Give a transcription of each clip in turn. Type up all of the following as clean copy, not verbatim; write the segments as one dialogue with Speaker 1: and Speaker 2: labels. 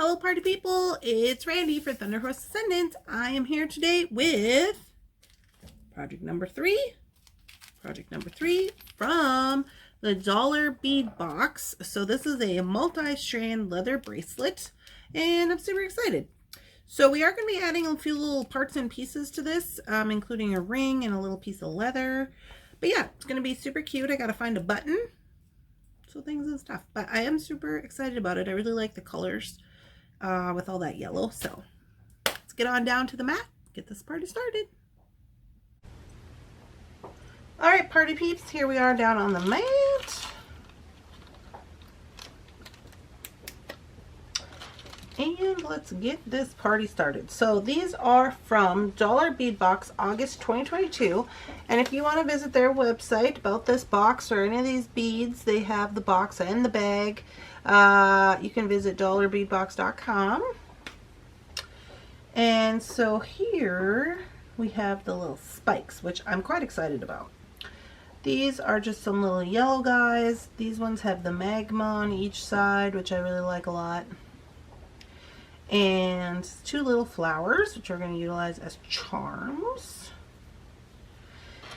Speaker 1: Hello party people, it's Randy for Thunderhorse Descendant. I am here today with project number three from the Dollar Bead Box. So this is a multi-strand leather bracelet and I'm super excited. So we are going to be adding a few little parts and pieces to this, including a ring and a little piece of leather. But yeah, it's going to be super cute. I got to find a button, so things and stuff. But I am super excited about it. I really like the colors. With all that yellow. So let's get on down to the mat, get this party started. All right, party peeps, here we are down on the mat. And let's get this party started. So these are from Dollar Bead Box, August 2022. And if you want to visit their website about this box or any of these beads, they have the box and the bag. You can visit dollarbeadbox.com. And so here we have the little spikes, which I'm quite excited about. These are just some little yellow guys. These ones have the magma on each side, which I really like a lot. And two little flowers, which we're going to utilize as charms.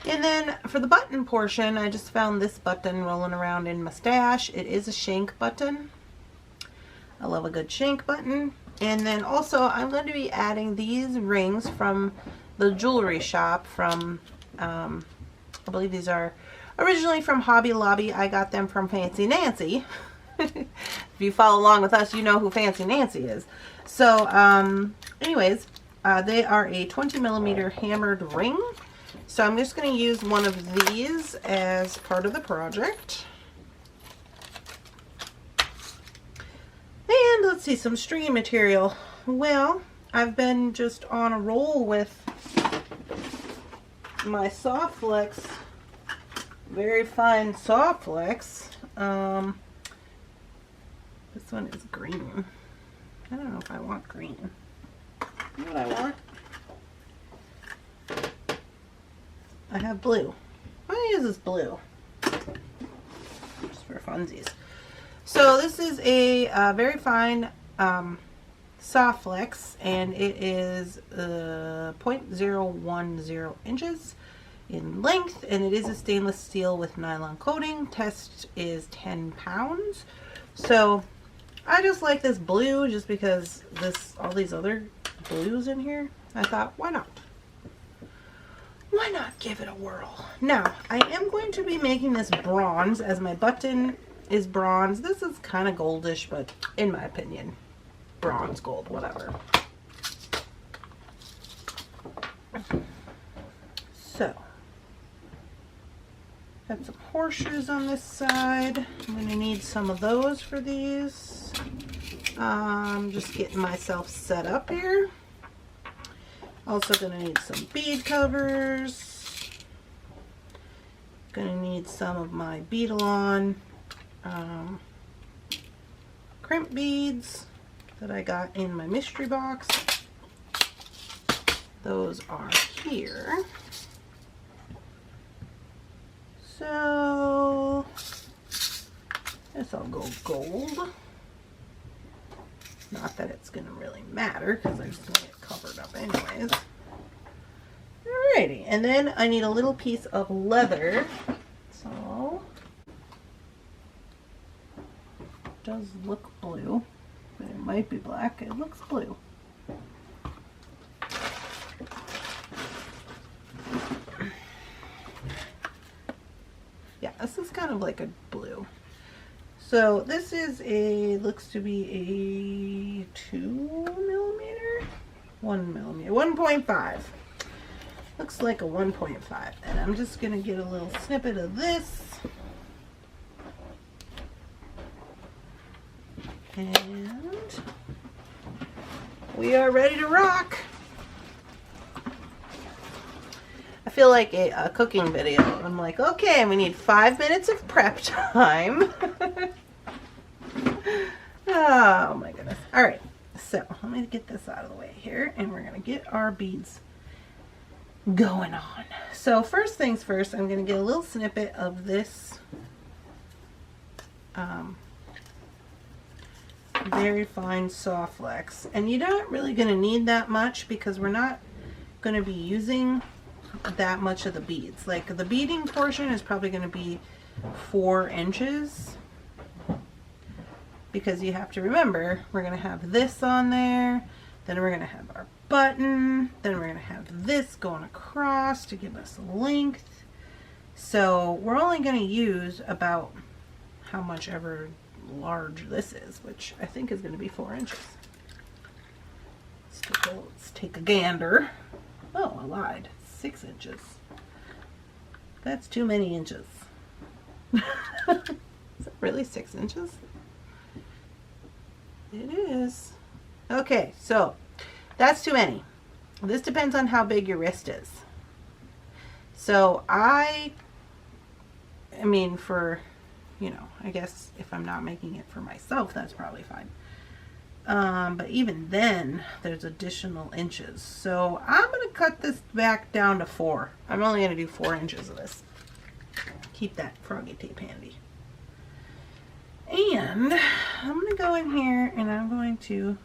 Speaker 1: And then for the button portion, I just found this button rolling around in my stash. It is a shank button. I love a good shank button. And then also I'm going to be adding these rings from the jewelry shop from, I believe these are originally from Hobby Lobby. I got them from Fancy Nancy. If you follow along with us, you know who Fancy Nancy is. So anyways, they are a 20mm hammered ring. So I'm just going to use one of these as part of the project. And let's see, some stringy material. Well, I've been just on a roll with my soft flex, very fine soft flex. This one is green. I don't know if I want green. You know what I want? I have blue. I'm going to use this blue just for funsies. So this is a very fine soft flex, and it is 0.010 inches in length, and it is a stainless steel with nylon coating. Test is 10 pounds. So I just like this blue just because all these other blues in here. I thought, why not? Why not give it a whirl? Now, I am going to be making this bronze, as my button is bronze. This is kind of goldish, but in my opinion, bronze, gold, whatever. So, got some horseshoes on this side. I'm going to need some of those for these. I'm just getting myself set up here. Also going to need some bead covers. Going to need some of my Beadalon crimp beads that I got in my mystery box. Those are here. So this I'll go gold. Not that it's going to really matter because I'm just going to get covered up anyways. Alrighty, and then I need a little piece of leather. So it does look blue, but it might be black. It looks blue. Yeah, this is kind of like a blue. So this is looks to be a 2mm? 1mm, 1.5. Looks like a 1.5. And I'm just going to get a little snippet of this. And we are ready to rock. I feel like a cooking video. I'm like, okay, we need 5 minutes of prep time. Oh my goodness. All right, so let me get this out of the way here, and we're going to get our beads going on. So first things first, I'm going to get a little snippet of this very fine soft flex. And you're not really going to need that much because we're not going to be using that much of the beads. Like the beading portion is probably going to be 4 inches, because you have to remember we're going to have this on there, then we're going to have our button, then we're going to have this going across to give us length. So we're only going to use about how much ever large this is, which I think is going to be 4 inches. Let's take a gander. Oh, I lied. 6 inches. That's too many inches. Is it really 6 inches? It is. Okay, so that's too many. This depends on how big your wrist is. So I mean, for, you know, I guess if I'm not making it for myself, that's probably fine. But even then, there's additional inches. So I'm going to cut this back down to 4. I'm only going to do 4 inches of this. Keep that froggy tape handy. And I'm going to go in here and I'm going to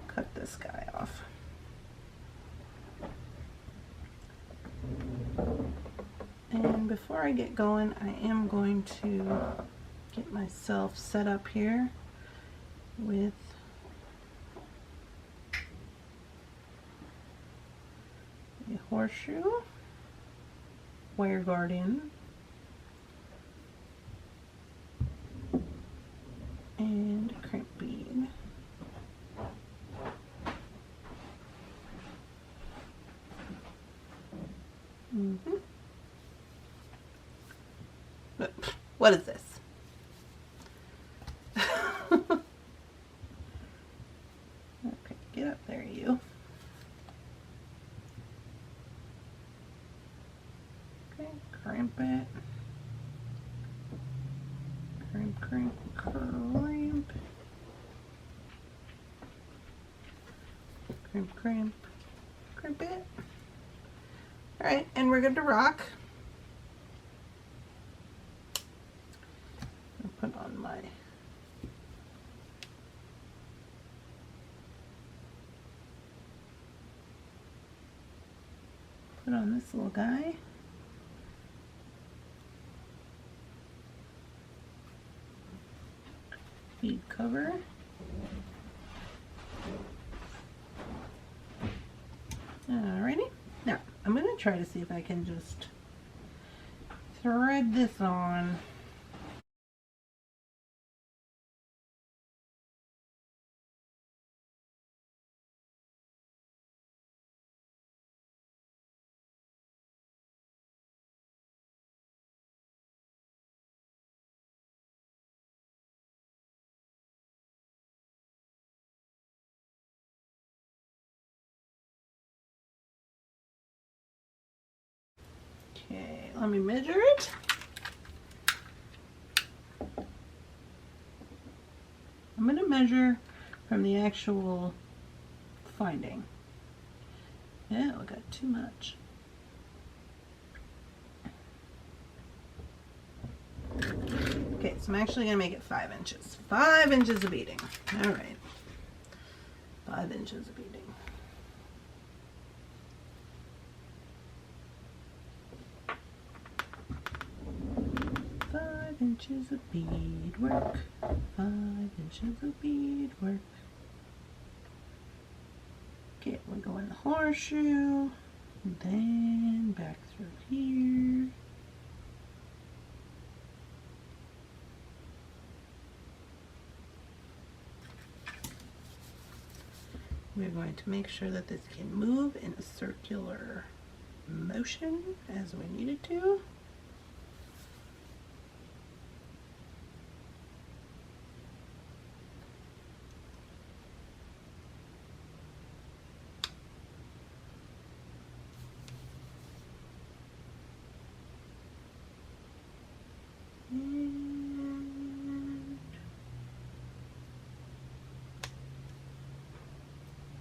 Speaker 1: cut this guy off. And before I get going, I am going to get myself set up here with a horseshoe, wire guardian, and a crimp bead. What is this? Okay, get up there, you. Okay, crimp it. Crimp, crimp, crimp. Crimp, crimp, crimp it. Alright, and we're good to rock. I'll put on my this little guy. Bead cover. Alrighty. Now, I'm going to try to see if I can just thread this on. Okay, let me measure it. I'm going to measure from the actual finding. Yeah, I got too much. Okay, so I'm actually going to make it 5 inches. 5 inches of beading. All right. 5 inches of beading. 5 inches of beadwork. 5 inches of beadwork. Okay, we're going the horseshoe, then back through here. We're going to make sure that this can move in a circular motion as we need it to.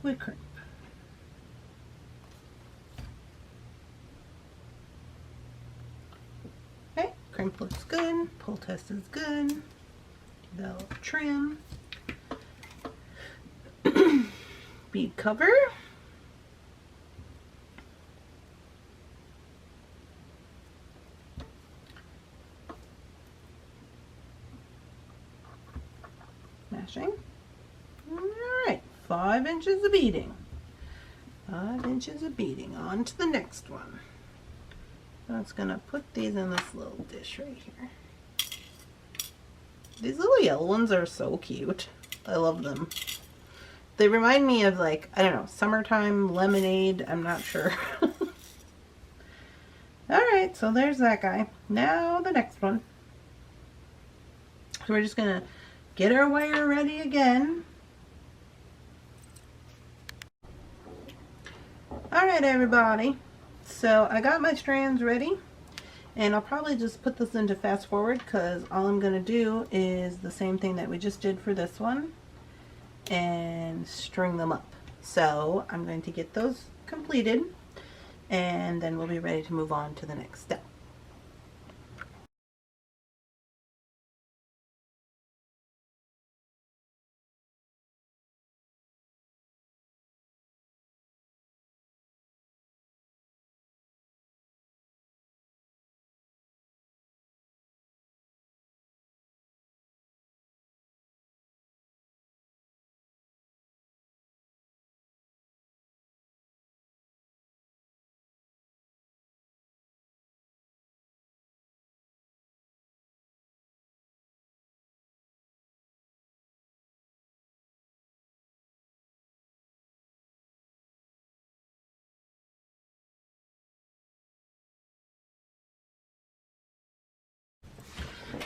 Speaker 1: With crimp. Okay, crimp looks good, pull test is good, develop trim. bead cover. Mashing. Alright, 5 inches of beading. 5 inches of beading. On to the next one. I'm just going to put these in this little dish right here. These little yellow ones are so cute. I love them. They remind me of, like, I don't know, summertime lemonade. I'm not sure. Alright, so there's that guy. Now the next one. So we're just going to get our wire ready again. Alright everybody, so I got my strands ready, and I'll probably just put this into fast forward because all I'm going to do is the same thing that we just did for this one and string them up. So I'm going to get those completed and then we'll be ready to move on to the next step.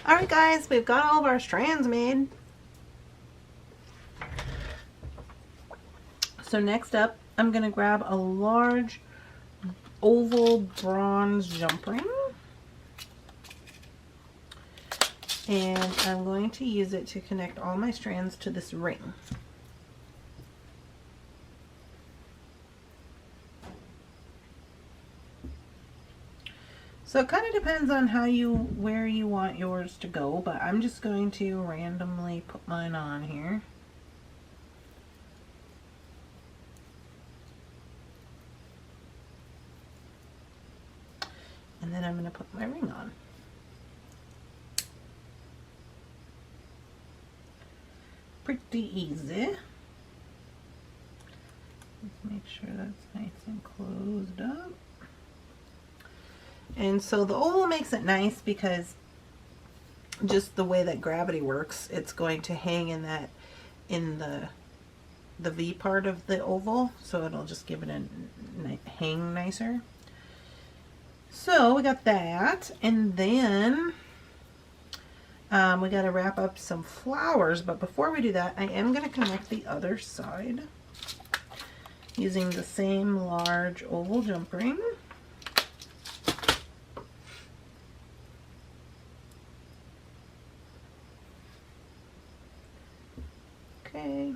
Speaker 1: Alright guys, we've got all of our strands made. So next up, I'm going to grab a large oval bronze jump ring. And I'm going to use it to connect all my strands to this ring. So it kind of depends on where you want yours to go, but I'm just going to randomly put mine on here. And then I'm going to put my ring on. Pretty easy. Let's make sure that's nice and closed up. And so the oval makes it nice because just the way that gravity works, it's going to hang in the V part of the oval, so it'll just give it a hang nicer. So we got that, and then we got to wrap up some flowers, but before we do that, I am going to connect the other side using the same large oval jump ring. Okay,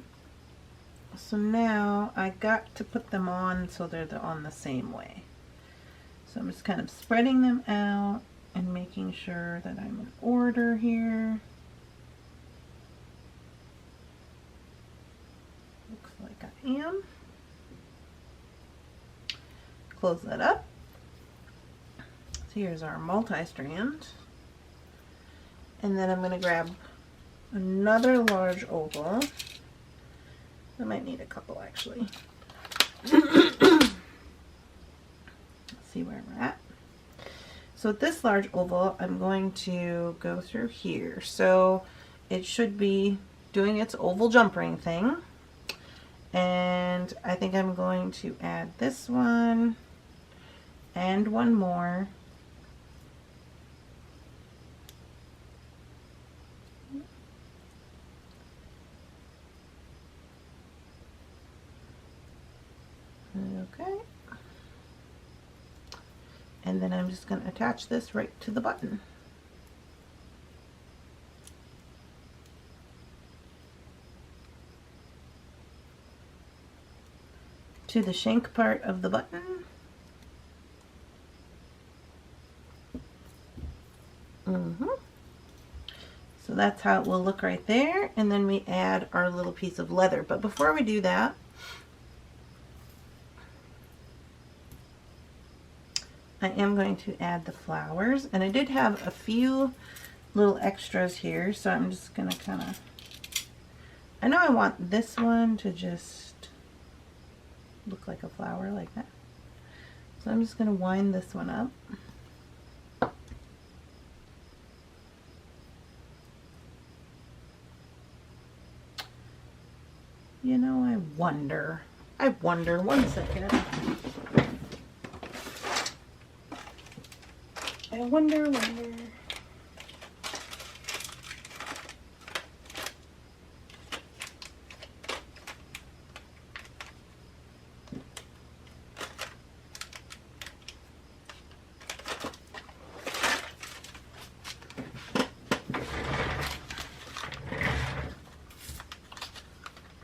Speaker 1: so now I got to put them on so they're on the same way. So I'm just kind of spreading them out and making sure that I'm in order here. Looks like I am. Close that up. So here's our multi-strand. And then I'm going to grab another large oval. I might need a couple actually. Let's see where we're at. So with this large oval, I'm going to go through here. So it should be doing its oval jump ring thing. And I think I'm going to add this one and one more. Okay. And then I'm just going to attach this right to the button. To the shank part of the button. So that's how it will look right there. And then we add our little piece of leather. But before we do that, I am going to add the flowers, and I did have a few little extras here, so I'm just going to kind of, I know I want this one to just look like a flower like that. So I'm just going to wind this one up. You know, I wonder, one second. I wonder.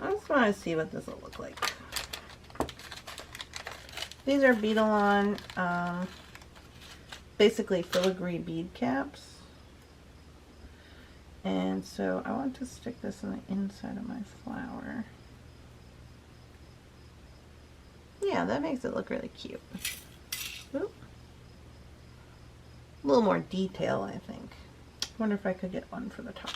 Speaker 1: I just want to see what this will look like. These are Beadalon, basically filigree bead caps. And so I want to stick this on the inside of my flower. Yeah, that makes it look really cute. Oop. A little more detail, I think. I wonder if I could get one for the top.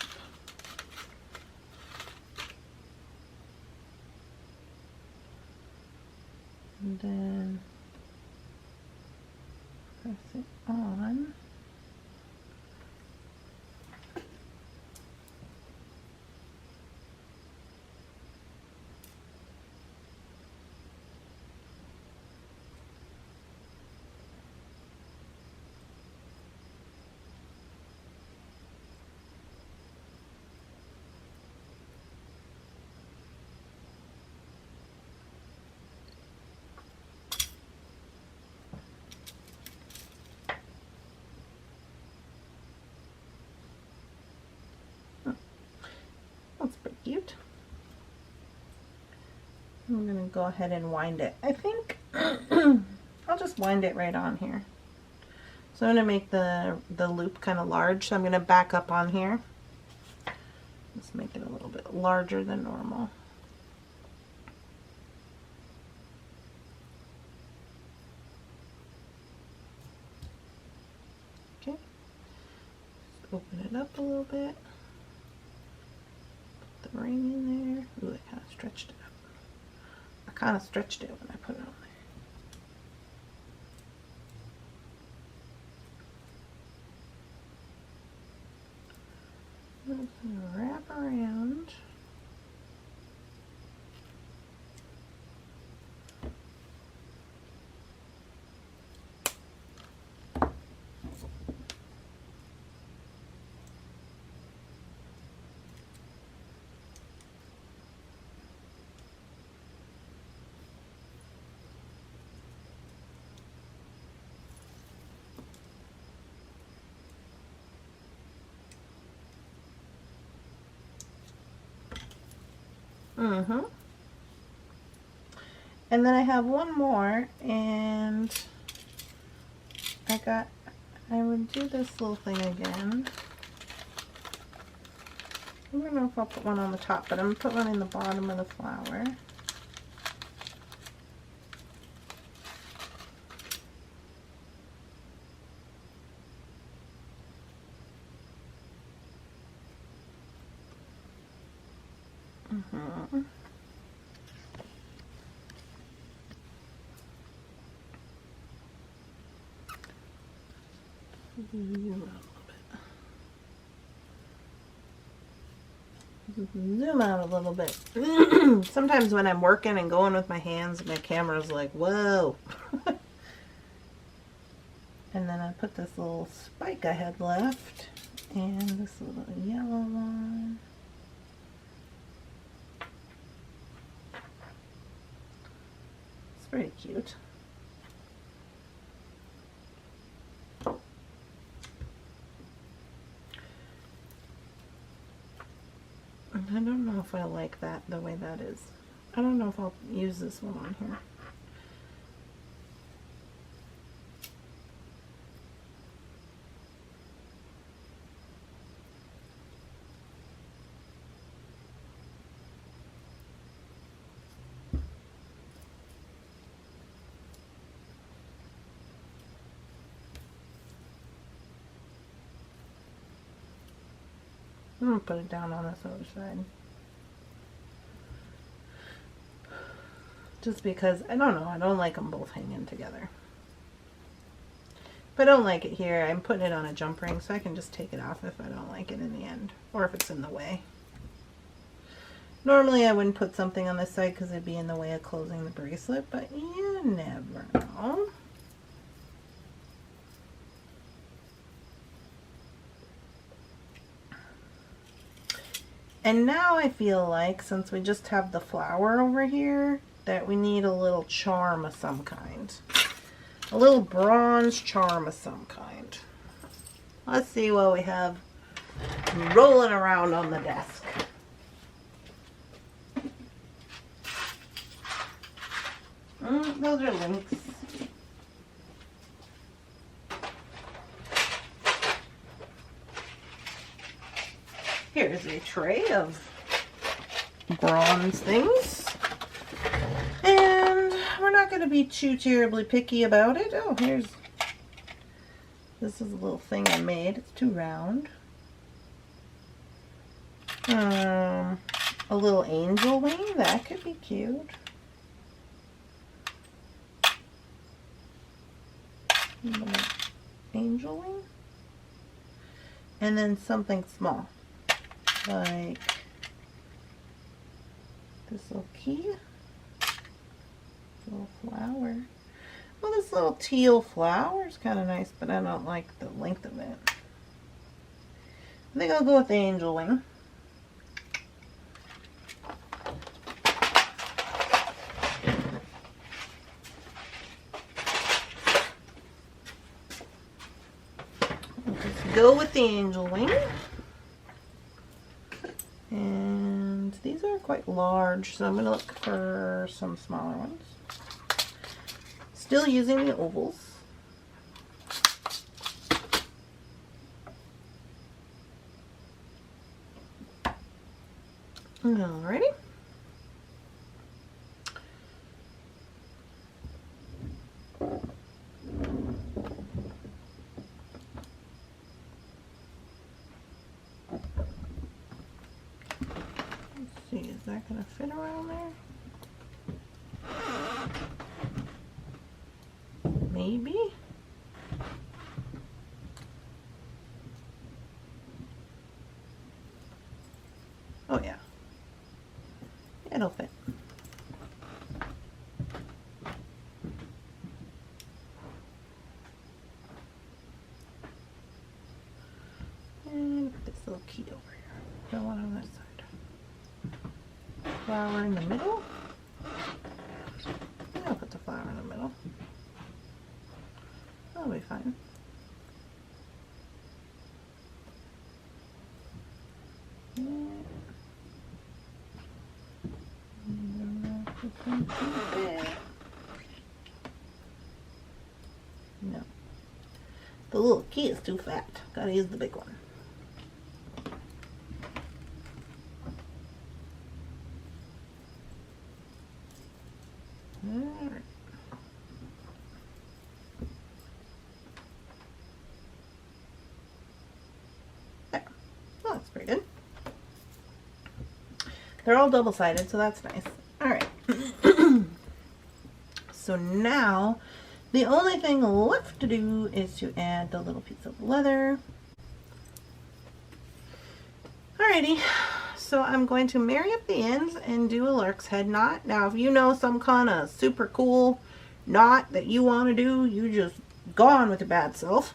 Speaker 1: And then press it on. That's pretty cute. I'm going to go ahead and wind it. I think I'll just wind it right on here. So I'm going to make the loop kind of large. So I'm going to back up on here. Let's make it a little bit larger than normal. Okay. Just open it up a little bit. The ring in there. Ooh, I kind of stretched it out. I kind of stretched it when I put it on there. I'm just going to wrap around. And then I have one more, and I would do this little thing again. I don't know if I'll put one on the top, but I'm going to put one in the bottom of the flower. Zoom out a little bit. Sometimes when I'm working and going with my hands, my camera's like, whoa. And then I put this little spike I had left and this little yellow one. It's pretty cute. I don't know if I like that the way that is. I don't know if I'll use this one on here. I'm going to put it down on this other side. Just because, I don't know, I don't like them both hanging together. If I don't like it here, I'm putting it on a jump ring so I can just take it off if I don't like it in the end, or if it's in the way. Normally I wouldn't put something on this side because it'd be in the way of closing the bracelet, but you never know. And now I feel like, since we just have the flower over here, that we need a little charm of some kind. A little bronze charm of some kind. Let's see what we have rolling around on the desk. Those are links. Here's a tray of bronze things. And we're not going to be too terribly picky about it. Oh, this is a little thing I made. It's too round. A little angel wing. That could be cute. Angel wing. And then something small. Like this little key. Little flower. Well, this little teal flower is kind of nice, but I don't like the length of it. I think I'll go with the angel wing. Let's go with the angel wing. And these are quite large, so I'm going to look for some smaller ones. Still using the ovals. Alrighty. Is that going to fit around there? Maybe. Oh yeah. It'll fit. And this little key over here. Got one on this side. Flower in the middle. I'll put the flower in the middle. That'll be fine. No. The little key is too fat. Gotta use the big one. Alright. There. Well, that's pretty good. They're all double-sided, so that's nice. Alright. So now, the only thing left to do is to add the little piece of leather. Alrighty. So I'm going to marry up the ends and do a lark's head knot. Now, if you know some kind of super cool knot that you want to do, you just go on with your bad self.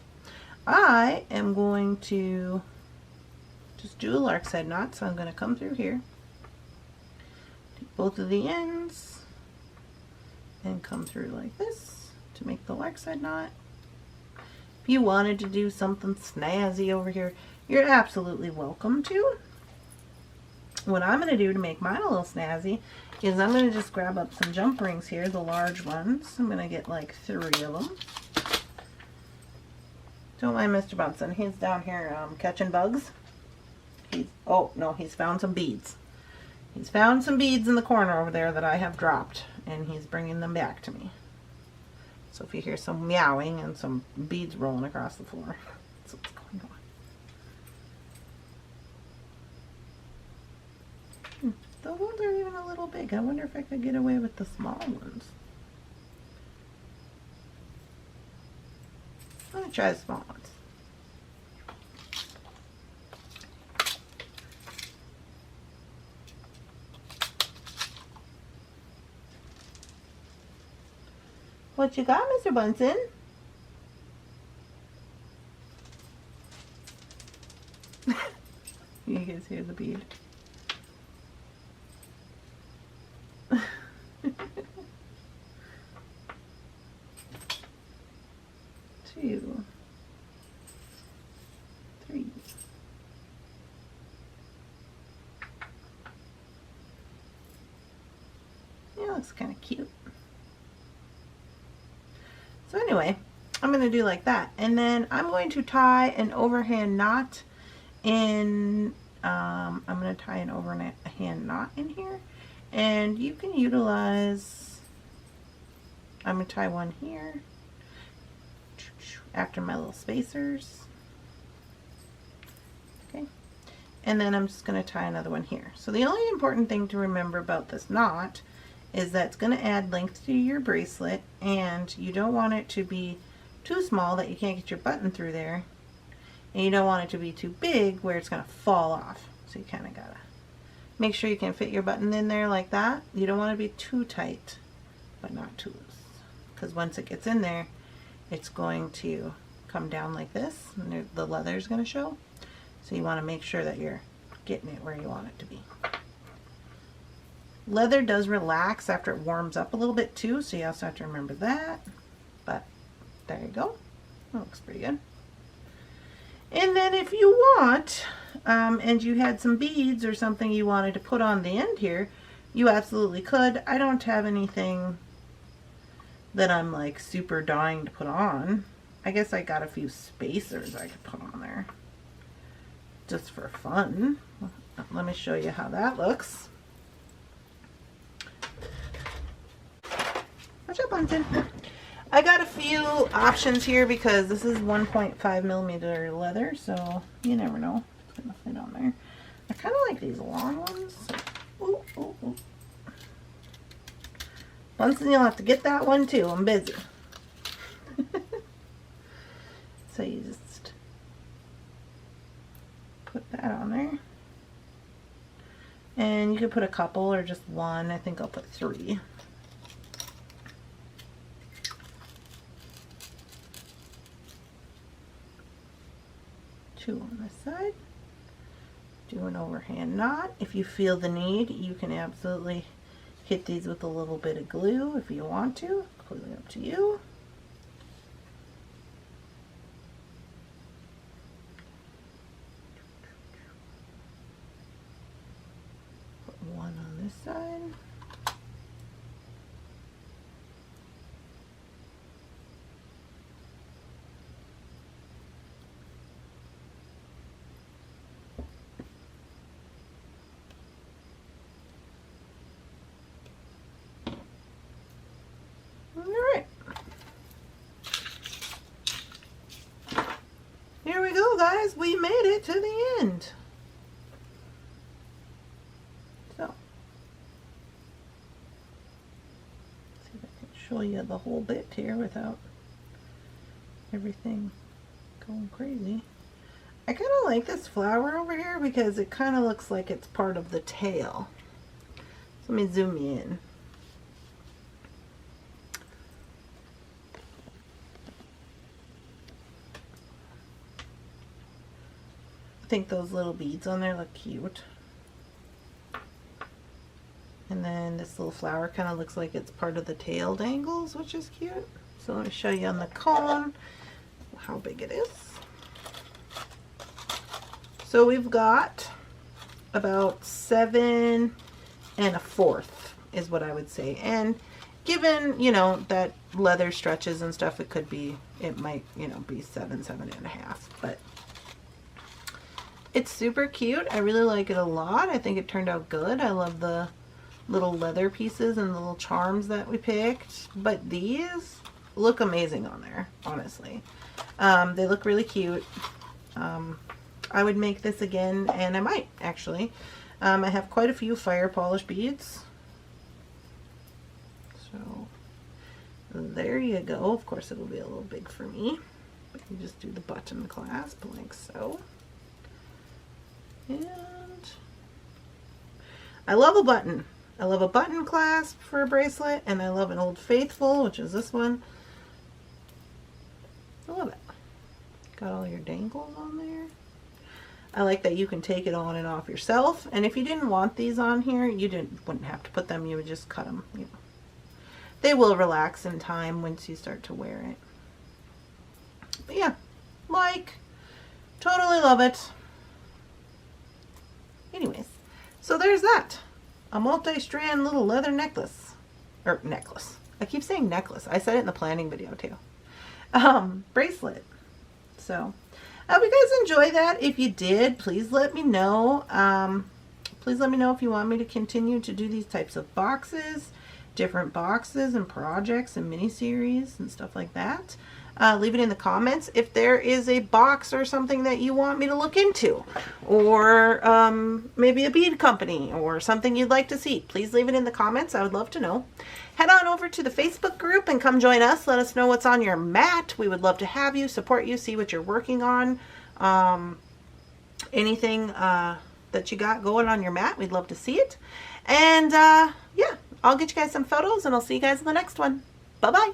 Speaker 1: I am going to just do a lark's head knot. So I'm going to come through here, take both of the ends, and come through like this to make the lark's head knot. If you wanted to do something snazzy over here, you're absolutely welcome to. What I'm going to do to make mine a little snazzy is I'm going to just grab up some jump rings here, the large ones. I'm going to get like 3 of them. Don't mind Mr. Bunsen. He's down here catching bugs. Oh no, he's found some beads. He's found some beads in the corner over there that I have dropped, and he's bringing them back to me. So if you hear some meowing and some beads rolling across the floor, that's what's going Those ones are even a little big. I wonder if I could get away with the small ones. Let me try the small ones. What you got, Mr. Bunsen? You guys hear the bead? Two, three. Yeah, looks kind of cute. So anyway, I'm going to do like that. And then I'm going to tie an overhand knot in, I'm going to tie an overhand knot in here. And you can utilize, I'm going to tie one here after my little spacers. Okay. And then I'm just going to tie another one here. So the only important thing to remember about this knot is that it's going to add length to your bracelet, and you don't want it to be too small that you can't get your button through there, and you don't want it to be too big where it's going to fall off. So you kind of gotta make sure you can fit your button in there like that. You don't want to be too tight, but not too loose, because once it gets in there, it's going to come down like this, and the leather is going to show. So you want to make sure that you're getting it where you want it to be. Leather does relax after it warms up a little bit too, so you also have to remember that. But there you go. That looks pretty good. And then if you want, and you had some beads or something you wanted to put on the end here, you absolutely could. I don't have anything that I'm like super dying to put on. I guess I got a few spacers I could put on there just for fun. Let me show you how that looks. Watch out, Bunsen. I got a few options here because this is 1.5 millimeter leather, so you never know. It's gonna fit on there. I kind of like these long ones. Ooh, ooh, ooh. Bunsen, you'll have to get that one too. I'm busy. So you just put that on there. And you could put a couple or just one. I think I'll put 3. Two on this side. Do an overhand knot. If you feel the need, you can absolutely hit these with a little bit of glue if you want to. Completely up to you. Put one on this side. Alright. Here we go, guys. We made it to the end. So, see if I can show you the whole bit here without everything going crazy. I kind of like this flower over here because it kind of looks like it's part of the tail. So let me zoom in. I think those little beads on there look cute. And then this little flower kind of looks like it's part of the tail dangles, which is cute. So let me show you on the cone how big it is. So we've got about 7 1/4 is what I would say. And given, you know, that leather stretches and stuff, it could be, it might, you know, be 7 1/2. But it's super cute. I really like it a lot. I think it turned out good. I love the little leather pieces and the little charms that we picked. But these look amazing on there, honestly. They look really cute. I would make this again, and I might actually. I have quite a few fire polish beads. So there you go. Of course it'll be a little big for me. But you just do the button clasp like so. And I love a button. I love a button clasp for a bracelet, and I love an Old Faithful, which is this one. I love it. Got all your dangles on there. I like that you can take it on and off yourself, and if you didn't want these on here, you wouldn't have to put them. You would just cut them. You know. They will relax in time once you start to wear it. But yeah, like, totally love it. Anyways, so there's that. A multi-strand little leather necklace. Or necklace. I keep saying necklace. I said it in the planning video too. Bracelet. So, I hope you guys enjoy that. If you did, please let me know. Please let me know if you want me to continue to do these types of boxes, different boxes and projects and mini-series and stuff like that. Leave it in the comments if there is a box or something that you want me to look into, or maybe a bead company or something you'd like to see. Please leave it in the comments. I would love to know. Head on over to the Facebook group and come join us. Let us know what's on your mat. We would love to have you, support you, see what you're working on. Anything that you got going on your mat, we'd love to see it. And yeah, I'll get you guys some photos, and I'll see you guys in the next one. Bye-bye.